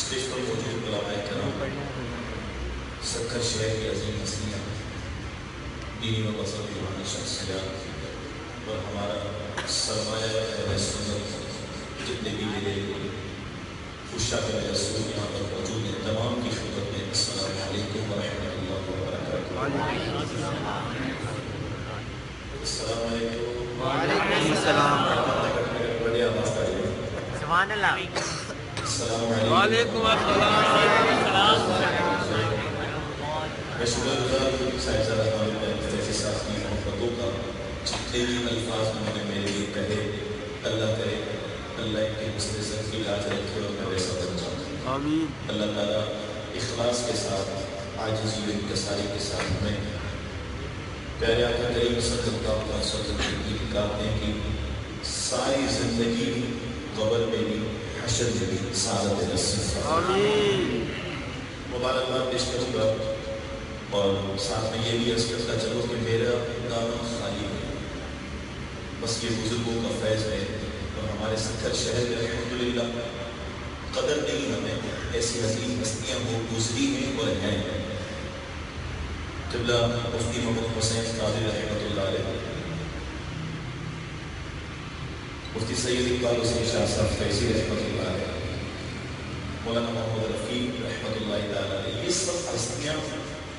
Stage پر موجود علماء کرام، سکھر شہر کی عظیم ہستیاں، دینی و مذہبی روحانی شخصیات اور ہمارا سرمایہ اہل سنت جتنے بھی میرے خوشا کے رسول یہاں پر موجود ہیں، تمام کی خدمت میں السلام علیکم ورحمۃ اللہ وبرکاتہ۔ السلام علیکم وعلیکم السلام بڑی آواز کریے۔ سبحان اللہ۔ السلام علیکم وعلیکم السلام۔ میں شکر گزار ہوں صاحبزادہ حامد فیضی صاحب کی محبتوں کا، جتنے بھی الفاظ انہوں نے میرے لیے کہے، اللہ کرے اللہ ان کے حسن سر کی لاج رکھے اور میں ویسا بن جاؤں۔ آمین۔ اللہ تعالیٰ اخلاص کے ساتھ، عاجزی و انکساری کے ساتھ ہمیں پیارے آقا کریم صلی اللہ علیہ وسلم کی کاتیں کی ساری زندگی قبر میں بھی حشر میں بھی سعادت نصیب فرمائے۔ آمین۔ مبارکباد پیش کروں گا اور ساتھ میں یہ بھی عرض کرتا چلو کہ میرا دامن خالی ہے، بس یہ بزرگوں کا فیض ہے اور ہمارے سکھر شہر میں الحمدللہ قدر نہیں ہمیں ایسی عظیم ہستیاں وہ گزری ہیں اور ہیں۔ قبلہ مفتی محمد حسین قادری رحمۃ اللہ علیہ، مفتی سید اقبال حسین شاہ صاحب فیضی رحمۃ اللہ علیہ، مولانا محمد رفیع رحمۃ اللہ تعالیٰ علیہ، یہ سب ہستیاں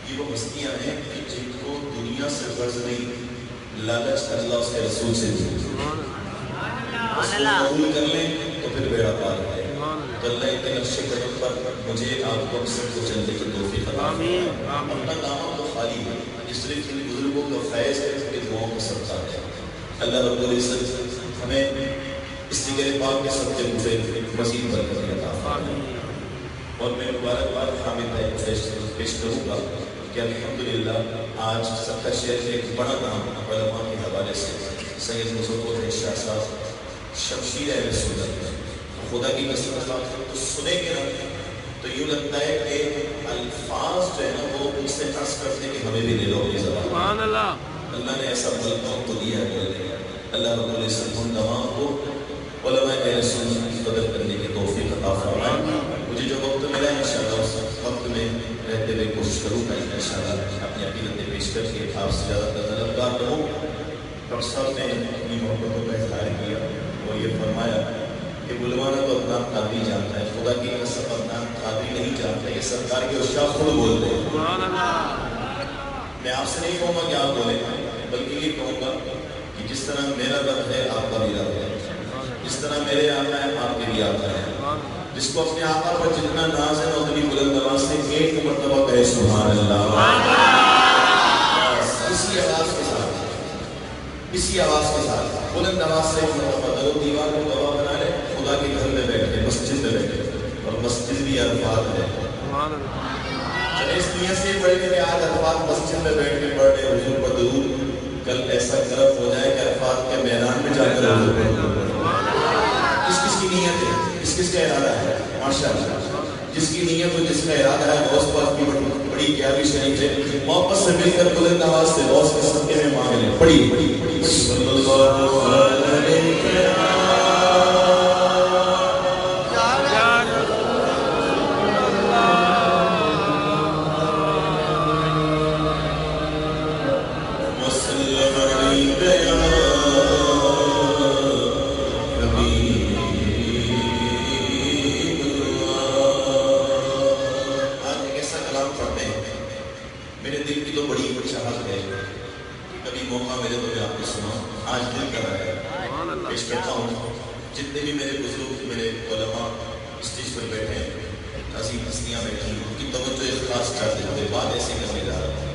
یہ وہ ہستیاں ہیں کہ جن کو دنیا سے غرض نہیں، لالچ اللہ اس کے رسول سے دی، اس کو قبول کر لیں تو پھر بیڑا پار ہے۔ تو اللہ کے نقش قدم پر مجھے آپ کو سب کو چلنے کی توفیق عطا فرمائے۔ اپنا دامن تو خالی ہے، اس لیے کہ بزرگوں کا فیض ہے کہ دعاؤں کو سبتا ہے۔ اللہ رب العزت ہمیں اس جگر پاک کے صدقے مجھے مزید برکت عطا فرمائے۔ اور میں مبارکباد حامد بھائی پیش کروں گا کہ الحمدللہ آج سکھر شہر میں ایک بڑا نام علماء کے حوالے سے سید مظفر شاہ صاحب شمشیر اہل سنت، خدا کی قسم تو سنیں گے نا تو یوں لگتا ہے کہ الفاظ جو ہے نا وہ ان سے عرض کرتے ہیں کہ ہمیں بھی لے لو اپنی زبان۔ سبحان اللہ۔ اللہ نے ایسا ملک کو دیا ہے، اللہ رب العزت ہم تمام کو علماء اہل سنت کی قدر کرنے کی توفیق عطا فرمائے۔ مجھے جو وقت ملا ہے انشاءاللہ اس وقت میں رہتے ہوئے کوشش کروں گا انشاءاللہ اپنی عقیدتیں پیش کر کے آپ سے زیادہ طلبگار رہوں۔ ڈاکٹر صاحب نے اپنی محبتوں کا اظہار کیا اور یہ فرمایا کہ بلوانا تو اپنا قادری جانتا ہے، خدا کی قسم اپنا قادری نہیں جانتا، یہ سرکار کے اشراف خود بولتے ہیں۔ میں آپ سے نہیں کہوں گا کہ آپ بولیں، بلکہ یہ کہوں گا کہ جس طرح میرا رب ہے آپ کا بھی رب ہے، جس طرح میرے آقا ہے آپ کے بھی آقا ہے۔ جس کو اپنے آقا پر جتنا ناز ہے اتنی بلند آواز سے ایک مرتبہ کہے سبحان اللہ۔ اسی آواز کے ساتھ اسی آواز کے ساتھ بلند آواز سے ایک مرتبہ دو دیوار کو گواہ بنا لے، خدا کے گھر میں بیٹھے، مسجد میں بیٹھے، اور مسجد بھی عرفات ہے۔ چلے اس نیت سے پڑھ کے آج عرفات مسجد میں بیٹھ کے پڑھ رہے حضور پر درود، کل ایسا کرم ہو جائے کہ عرفات کے میدان میں جا کر حضور پر درود۔ کس کس کی نیت ہے، کس کس کا ارادہ ہے؟ ماشاءاللہ جس کی نیت اور جس کا ارادہ ہے غوث پاک کی بڑی پیاری شریف ہے، محبت سے مل کر بلند آواز سے غوث کے صدقے میں مانگ لیں۔ پڑھی صلی اللہ علیہ جتنے بھی میرے بزرگ میرے علماء اسٹیج پر بیٹھے ہیں، عظیم ہستیاں بیٹھی ہیں، ان کی توجہ اخلاص چاہتے ہوئے بات ایسے کرنے جا رہا ہوں۔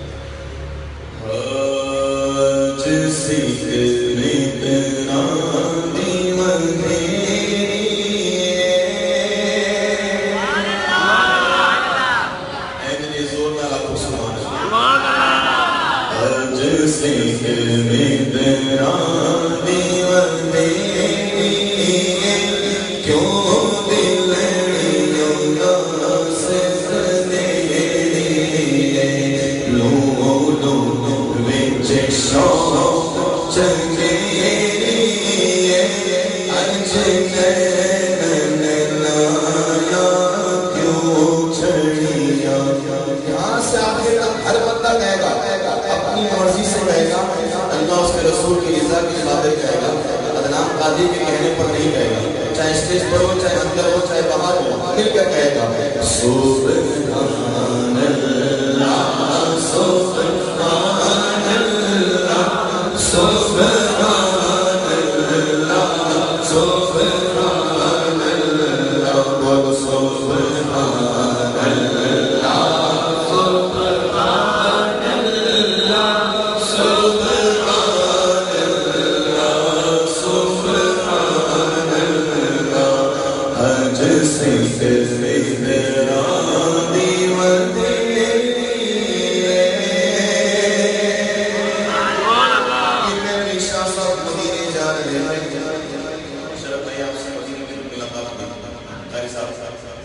چاہے اسٹیج پر ہو، چاہے اندر ہو، چاہے باہر ہو، دل کیا کہے گا؟ سبحان اللہ سبحان اللہ سبحان اللہ سبحان اللہ سبحان اللہ سبحان اللہ سبحان اللہ سبحان اللہ حج سے میرا دیوان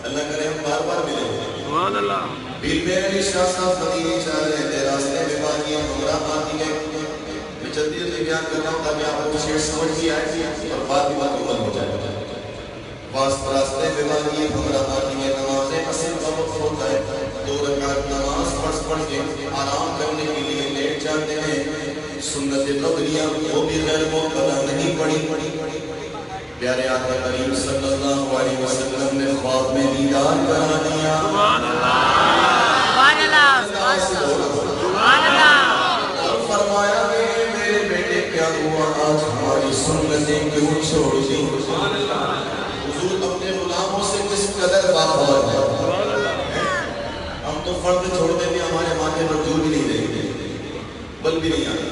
اللہ کرے ہم بار بار ملے سبحان اللہ پیر میرے شاہ صاحب مدینے جا رہے ہیں، راستے میں باقی ہمراہ آتی ہے. میں جلدی جلدی بیان کرتا ہوں تاکہ آپ کو شعر سمجھ بھی آئے اور بات بھی مکمل ہو جائے. راستے میں باقی ہمراہ آتی ہے، نمازیں اصل کا وقت ہوتا ہے، 2 رکعت نماز پڑھ کے آرام کرنے کے لیے لیٹ جاتے ہیں. سنت قبلیہ وہ بھی غیر موقع نہیں پڑی. پیارے آقا کریم صلی اللہ علیہ وسلم نے خواب میں دیدار کرا دیا. سبحان اللہ سبحان اللہ سبحان اللہ. اور فرمایا کہ میرے بیٹے کیا ہوا، آج ہماری سنتیں کیوں چھوڑ دی؟ حضور اپنے غلاموں سے کس قدر وفادار ہے. ہم تو فرض چھوڑتے بھی ہمارے ماتھے پر جو بھی نہیں دیکھتے، بل بھی نہیں آتا.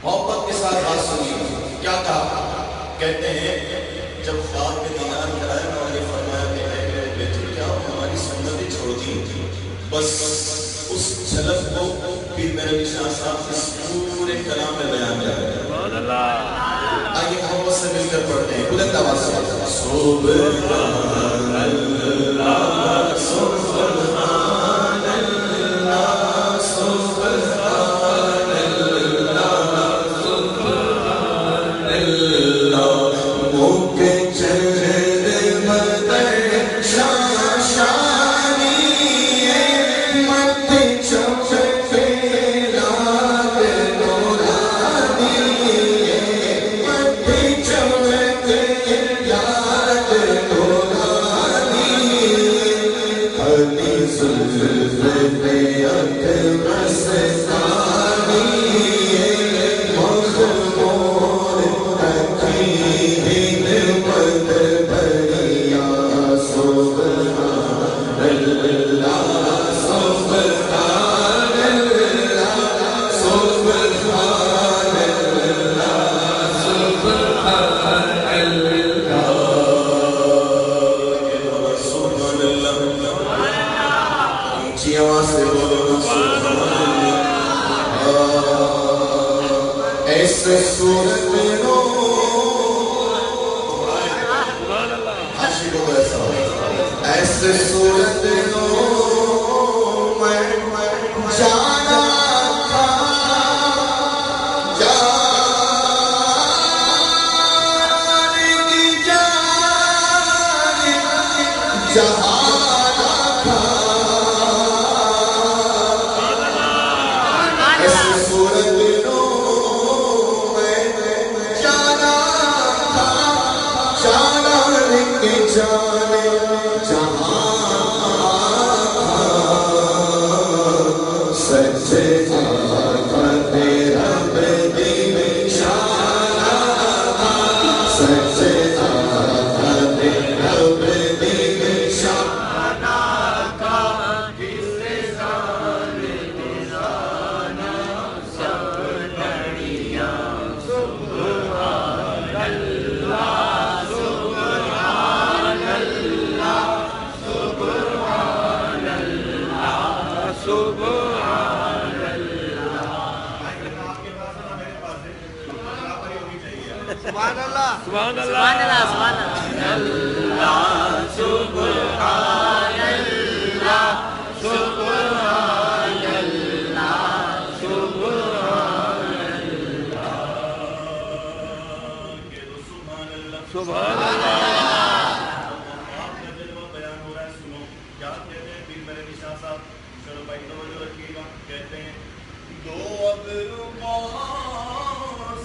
محبت کے ساتھ بات سنیے کیا کہا. کہتے ہیں جب خواب میں دیدار کرایا اور یہ فرمایا کہ اے میرے بیٹے کیا ہماری سنتیں چھوڑ دی. بس اس جھلک کو پھر میرے شاہ صاحب اس پورے کلام میں بیان کر رہے ہیں. سبحان اللہ. آئیے محبت سے مل کر پڑھتے ہیں بلند آواز سے. سبحان اللہ سبحان اللہ سبحان اللہ موکے چہرے مدر شاشانی مت چوک فیراد نورانی مت چوک یاد نورانی علی زلف پہ اکبر سانی مخمور ایسے صورت میں ہو عاشقوں کو ایسا ہو ایسے صورت میں ہو میں جانا تھا جانے کی جانے جہانا تھا ایسے صورت میں جانے جہاں سچے آقا تیرا بدی شانا سچے آقا تیرا بدی شانا کا کسے سارے نظانا سب لڑیاں سبحان اللہ سبحان اللہ سبحان اللہ سبحان اللہ سبحان اللہ سبحان اللہ سبحان اللہ سبحان اللہ. آپ کا جلوہ بیان ہو رہا ہے، سنو کیا کہتے ہیں پیر میرے نشاہ صاحب. چلو بھائی توجہ رکھیے گا. کہتے ہیں دو ابرو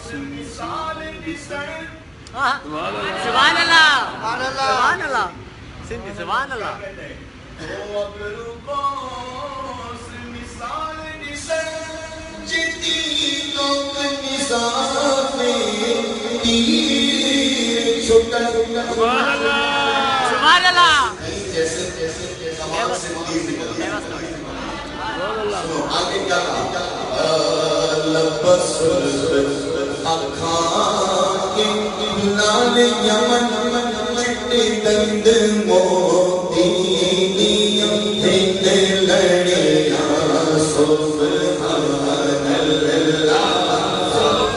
مثال سبحان اللہ سبحان اللہ سندھی سبحان اللہ سبحان اللہ آگے کیا لبس اکھاں کے لال یمن چٹے دند موتی ہند لڑیاں سبحان اللہ سبحان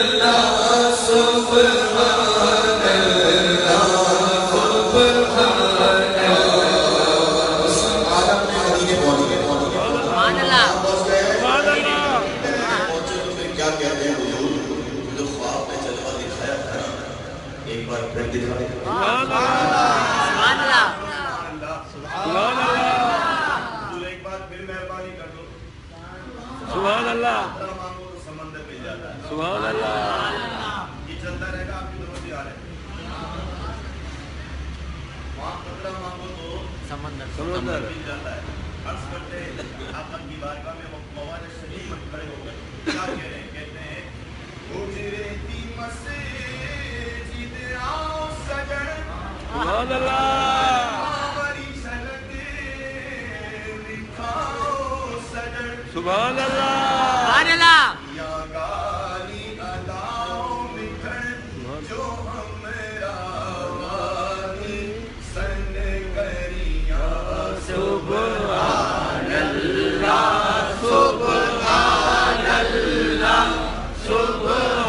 اللہ سبحان اللہ سبحان اللہ کیا کہتے ہیں حضور جو خواب میں جلوہ دکھایا تھا ایک بار پھر دکھا دے سبحان اللہ سبحان اللہ حضور ایک بار پھر مہربانی کر دو سبحان اللہ مانگو تو سمندر مل جاتا ہے سبحان اللہ یہ چلتا رہے گا آپ کی طرف سے آ رہے وہاں قطرہ مانگو تو سمندر مل جاتا ہے عرض کرتے ہیں آقا کی بارگاہ میں مواد شریف میں کھڑے ہو گئے کیا کہہ رہے ہیں کہتے ہیں اجرتی مسجد آؤ سجن سبحان اللہ آوری سجدے دکھاؤ سجن سبحان اللہ یا گالی اداؤ مٹھن جو ہمرا وانی سن کریاں سبحان اللہ سبحان اللہ سبحان اللہ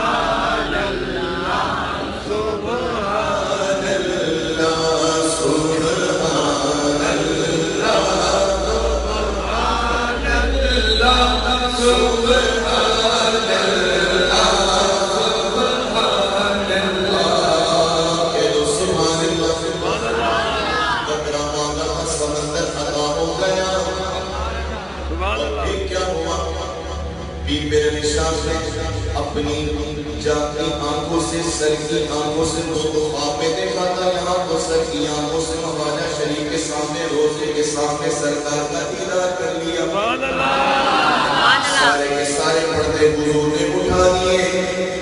سبحان اپنی جاتی آنکھوں سے سر کی آنکھوں سے اس کو خواب میں دیکھا تھا یہاں کو سر کی آنکھوں سے مواجہ شریف کے سامنے روزے کے سامنے سرکار کا دیدار کر لیا سارے کے سارے پردے حضور نے اٹھا دیے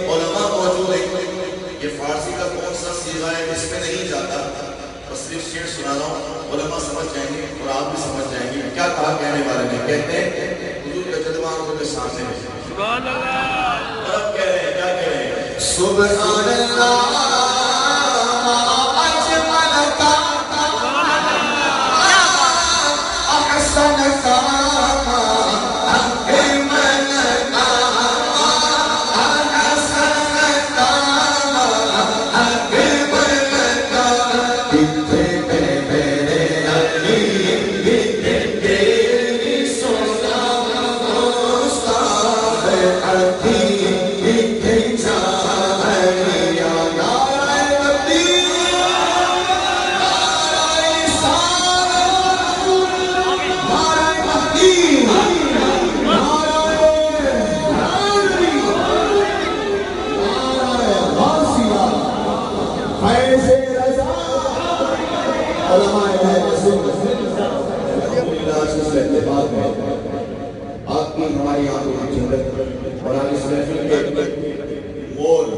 علماء موجود ہیں یہ فارسی کا کون سا صیغہ ہے جس میں نہیں جاتا بس صرف شعر سنا رہا ہوں علماء سمجھ جائیں گے اور آپ بھی سمجھ جائیں گے کیا کہا کہنے والے نے کہتے ہیں حضور کا جلوہ آنکھوں کے سامنے ہے سبحان اللہ اور اب کہہ رہے ہیں کیا کہہ رہے ہیں سبحان اللہ اجمل کا احسن کا ہماری آنکھوں کی جنت اور آج اس محفل کے مول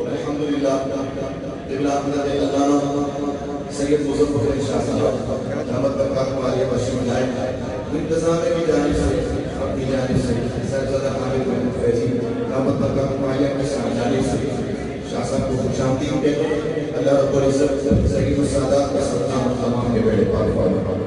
الحمدللہ قبلہ حضرت علامہ سید مظفر علی شاہ صاحب رحمت برکات والیہ بشیر لائن انتظام کی جانب سے اپنی جانب سے سرزدہ حامد محمود فیضی رحمت برکات والیہ کی جانب سے شاہ صاحب کو خوش آمدید کہتے ہیں اللہ رب العزت سید السادات کا سلطان تمام کے بیڑے پاک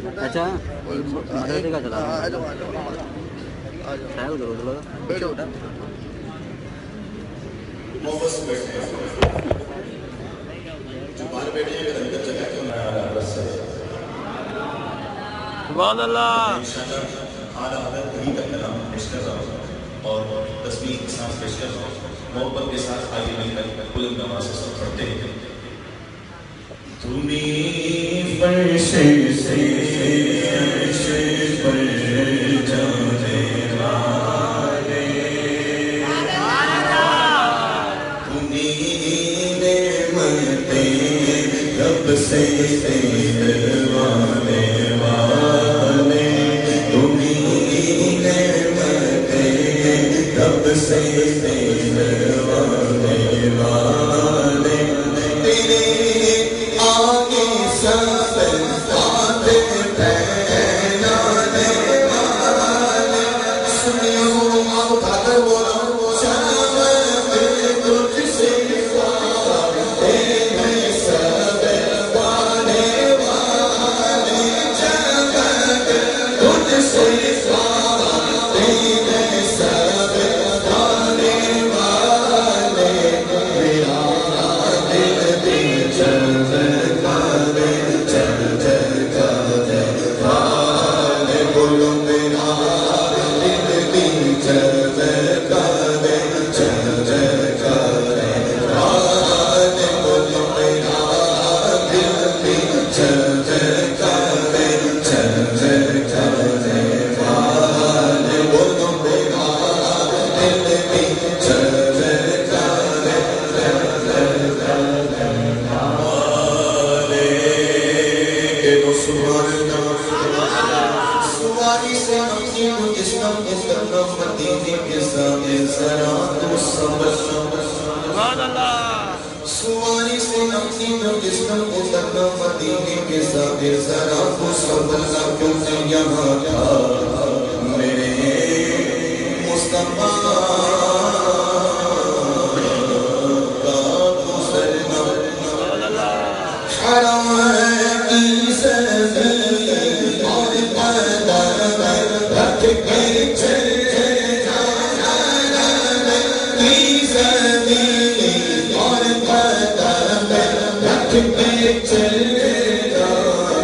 اچھا مدرسے کا چلا خیال کرو تھوڑا پیچھے اٹھا محبت سے بیٹھے ہیں جو باہر بیٹھے ہیں اندر جگہ کیوں نہ آنا بس سبحان اللہ انشاءاللہ اعلیٰ حضرت وہی کا کلام پیش کر رہا ہوں اور تسبیح کے ساتھ پیش کر رہا ہوں محبت کے ساتھ آگے مل کر بلند نماز سے سب پڑھتے ہیں تمہیں فرش سے عرش پر جانے والے تمہیں نعمتیں رب سے دلوانے والے تمہیں نعمتیں رب سے دلوانے والے تیرے آگے سب بات پہنانے والے سنیو آپ اٹھا بولا شامت تجھ سے وعدے میں سب پانے والے جگت تجھ سے وعدے میں سب پانے والے میرا دل بھی بولو میرا دل بھی بولو میرا دل بھی بولو میرا دل بھی سواری سے اپنی کو جسم مدینے کے سامنے ذرا تو سبر سبحان اللہ سواری سے اپنی کو جسم مدینے کے سامنے ذرا تو سبر کیونکہ یہاں تھا میرے مصطفیٰ کا گزرنا حرم کی زمین اور قدم رکھ کے چل جانا کی زمین اور قدم رکھ کے چل جانا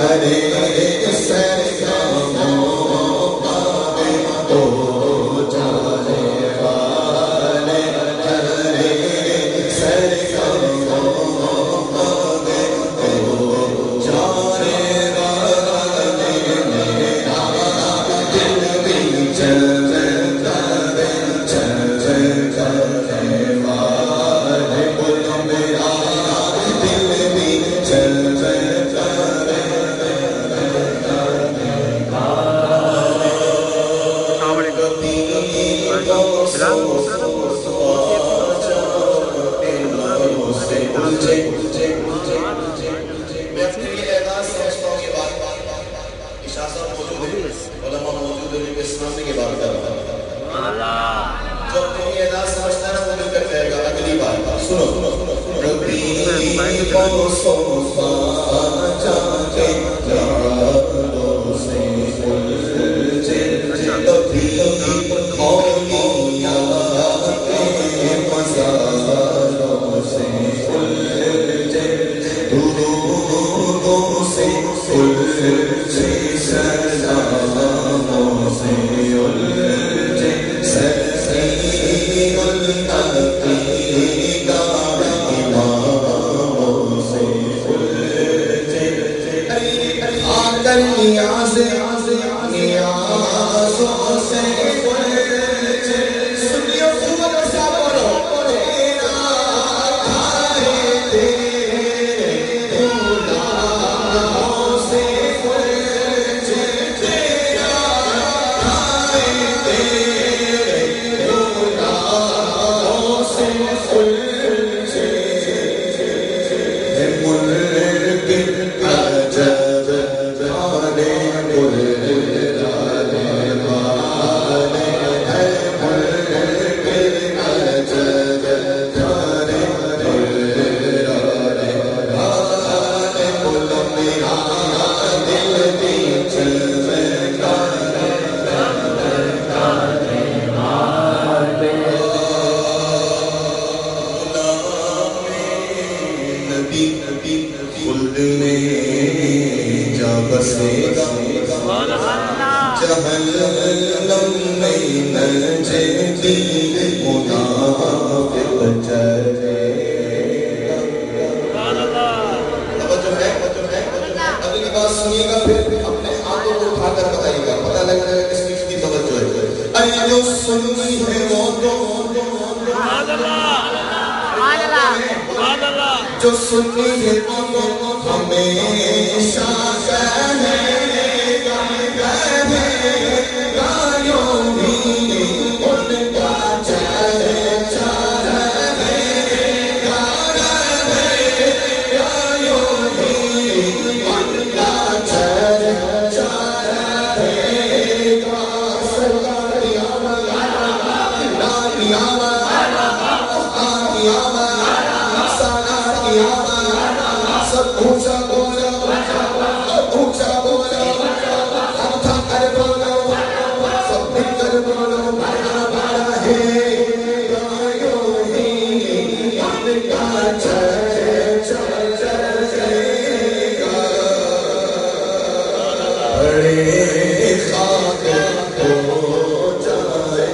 ارے سرگموں پاوے تو جانے والے ارے سرگموں بسے گا جہنم میں نجدی منافق چلے گا. توجہ ہے. اگلی بات سنیے گا پھر اپنے ہاتھوں کو اٹھا کر بتائیے گا, پتہ لگ جائے گا کس کی کتنی توجہ ہے. ارے جو سنی ہے وہ تو جو سنی ہے وہ ہمیشہ کہے گا یوں ہی ان کا چرچا رہے گا یوں ہی ان کا چرچا رہے گا. سرکار آمد لانی آمد آنی آمد سالاری آمد سب اونچا بولو اونچا بولو اٹھا کر بولو سب مل کر بولو بڑا بڑا ہے یوں ہی ان کا چرچا رہے گا. بڑے خاک ہو جائے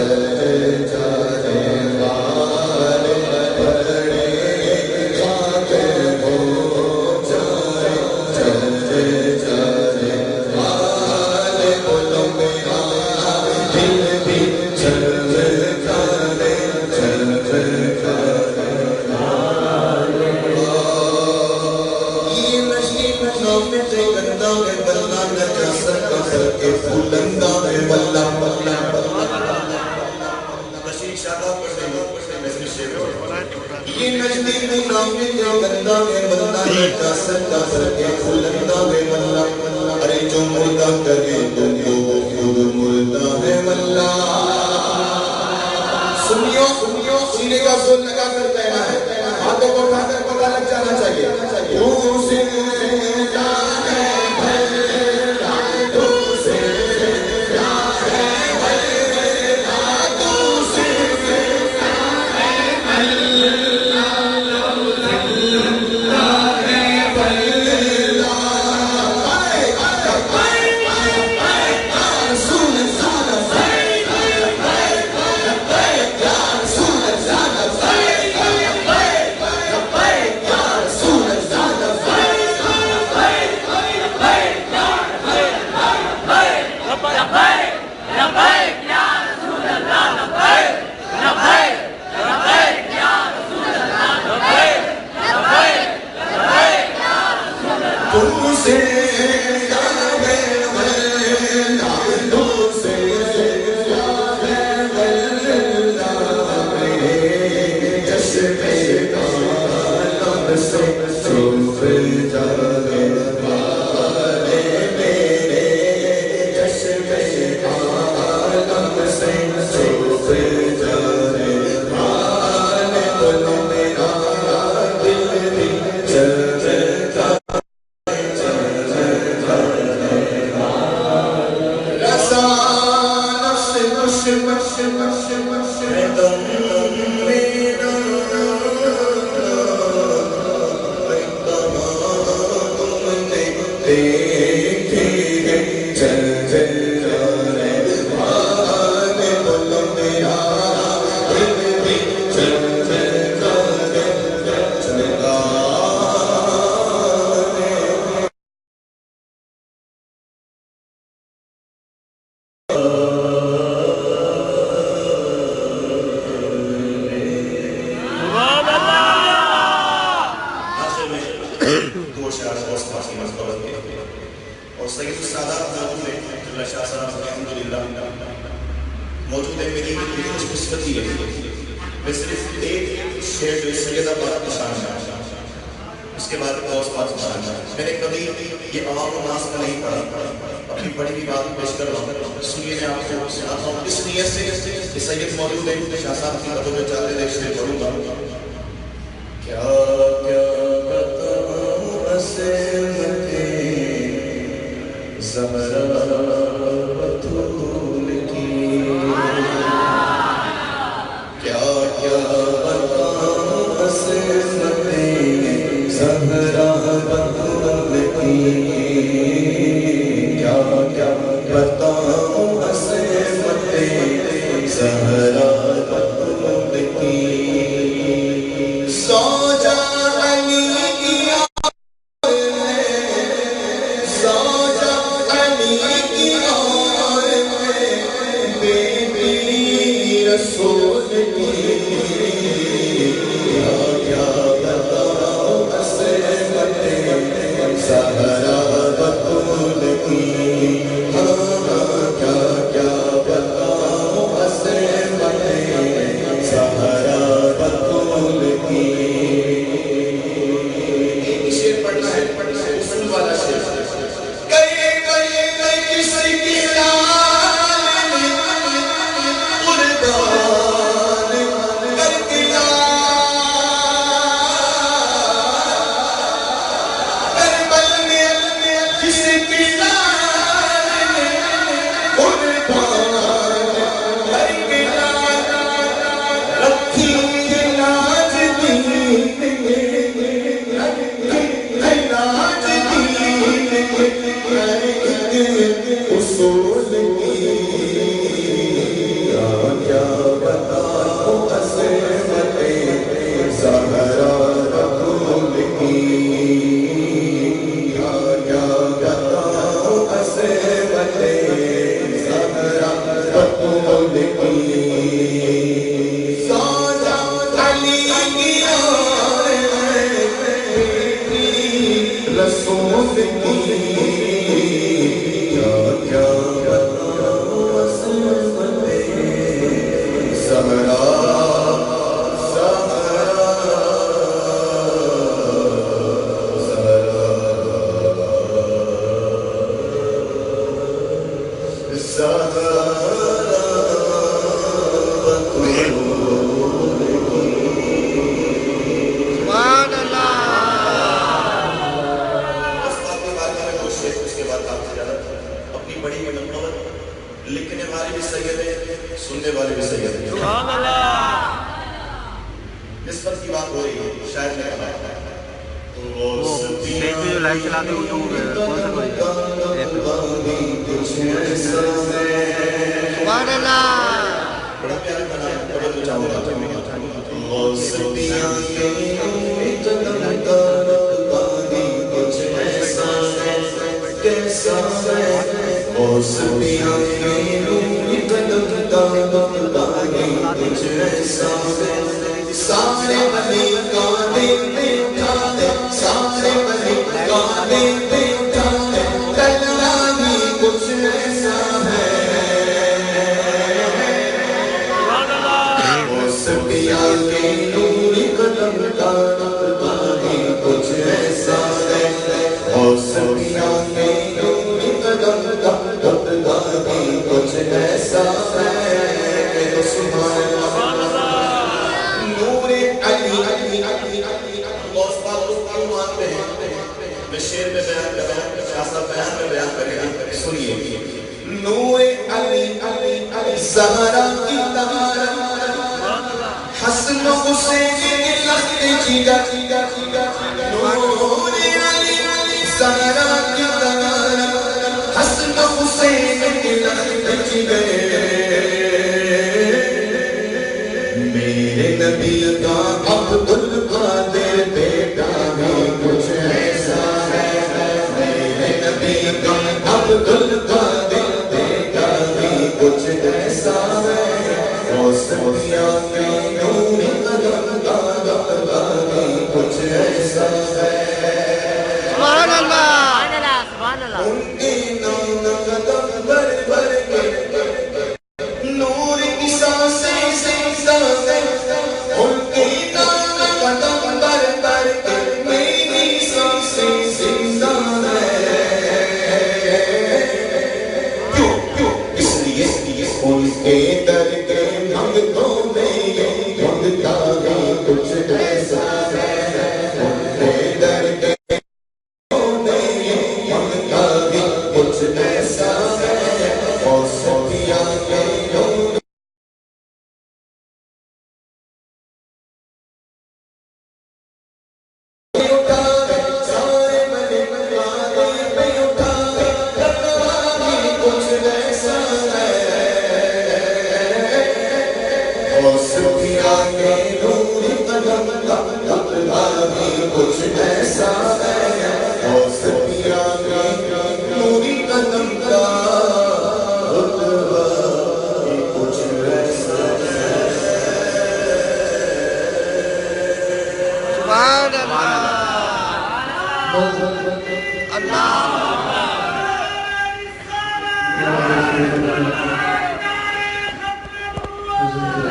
جائے والے بڑے خاک ہو جائے والے بولو میرا دل بھی چمکانے یہ نشی نام میں سے گندا میں بلنا نہ جا سکا سر کے پھولندا میں بلنا بشیر شادہ پڑھ رہی ہو یہ نجدی نام میں جو گندا میں بلنا نہ جا سکا سر کے پھولندا میں بلنا. ارے جو مردہ کرے تم کو خود مردہ ہے واللہ. سنیو سینے کا زور لگا کر کہنا ہے, ہاتھوں کو اٹھا کر پتہ لگ جانا چاہیے. تو سے جانے بھلا تو سے جانے بھلا تو سے موجود ہے میری خوش قسمتی ہے. میں صرف ایک شعر جو سیدہ بات نشان ہے, اس کے بعد اور بات نشان ہے. میں نے کبھی یہ عوام و ناس میں نہیں پڑھا, اپنی پڑھی ہوئی بات پیش کر رہا ہوں. سنیے میں آپ کو سناتا ہوں اس نیت سے کہ سید موجود ہے, شاہ صاحب کی توجہ چاہتے ہیں, اس لیے پڑھوں گا. کیا کیا بتاؤں عصمتِ زہرا بطول کی, کیا کیا بتاؤں عصمتِ زہرا بطول کی. رسول کی کیا بتاؤں عظمت زہرا بطول کی کیا بتاؤں عظمت زہرا بطول کی ایک شعر پڑھنا ہے اصول والا شعر کئی کسی کی لکھنے والے بھی سید ہیں سننے والے بھی سید ہیں سبحان اللہ نسبت کی بات ہو رہی ہے شاید میں کہا وہ سیٹ پہ جو لائٹ چلاتے ہو تو کون سا کوئی سبحان اللہ بڑا پیارا بنا قبل تو چاہوں گا غوثیاں کے کچھ ایسا ہے کیسا ہے غوثیاں کے کچھ ایسا ہے سارے ولی گانے بیٹھا ہے سارے ولی گانے بیٹھا ہے کلانی کچھ ایسا ہے غوثیاں کے نوری قدم دانی کچھ ایسا ہے غوثیاں کے نوری قدم دانی کچھ ایسا ہے سبحان اللہ نور علی غوث پاک کو کیوں مانتے ہیں میں شعر میں بیان کر رہا ہوں شاہ صاحب بیان میں بیان کریں گے سنیے نور علی زہرا کی طرح حسن و حسین کے لخت جگر نور علی زہرا کی طرح حسن و حسین کے لخت جگر نبی کا عبد القادر بیٹا بھی کچھ ایسا ہے میرے نبی کا عبد القادر بیٹا بھی کچھ ایسا ہے غوثیاں کے نور قدم دادا بھی کچھ ایسا ہے سبحان اللہ سبحان اللہ ان کے نام قدم بھر بھر کے نور کی سانسیں سانسیں ان کے نام قدم بھر بھر کے میری سانسیں زندہ ہے کیوں اس لیے ان کے در کے منگتوں میں منگتا بھی کچھ ایسا ہے ان کے در کے منگتا بھی کچھ ایسا ہے غوثیاں کے کچھ ایسا ہے غوثیاں کے نوری قدم کا کچھ ایسا ہے حضرت